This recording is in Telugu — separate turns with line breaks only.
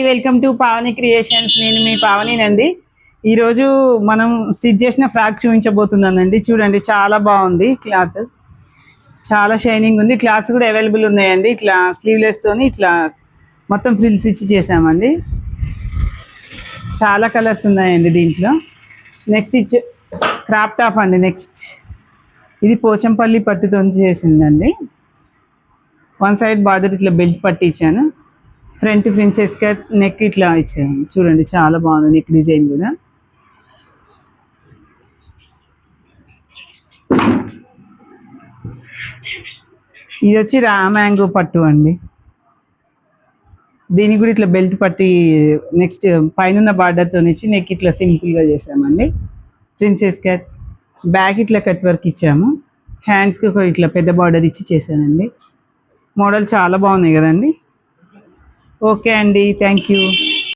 Welcome to Pavani creations. నేను మీ పావనినండి. ఈరోజు మనం స్టిచ్ చేసిన ఫ్రాక్ చూపించబోతున్నానండి. చూడండి, చాలా బాగుంది. క్లాత్ చాలా షైనింగ్ ఉంది. క్లాత్స్ కూడా అవైలబుల్ ఉన్నాయండి. ఇట్లా స్లీవ్లెస్తోని ఇట్లా మొత్తం ఫ్రిల్స్ ఇచ్చి చేసామండి. చాలా కలర్స్ ఉన్నాయండి దీంట్లో. నెక్స్ట్ క్రాప్ టాప్ అండి. నెక్స్ట్ ఇది పోచంపల్లి పట్టుతో చేసిందండి. వన్ సైడ్ బార్డర్ ఇట్లా బెల్ట్ పట్టి ఇచ్చాను. ఫ్రంట్ ప్రిన్సెస్ కట్, నెక్ ఇట్లా ఇచ్చాను. చూడండి, చాలా బాగుంది నెక్ డిజైన్ కూడా. ఇది వచ్చి మ్యాంగో పట్టు అండి. దీనికి కూడా ఇట్లా బెల్ట్ పట్టి నెక్స్ట్ పైన బార్డర్తో ఇచ్చి నెక్ ఇట్లా సింపుల్గా చేసామండి. ప్రిన్సెస్ కట్, బ్యాక్ ఇట్లా కట్ వర్క్ ఇచ్చాము. హ్యాండ్స్కి ఒక ఇట్లా పెద్ద బార్డర్ ఇచ్చి చేశానండి. మోడల్ చాలా బాగున్నాయి కదండి. ఓకే అండి, థ్యాంక్ యూ.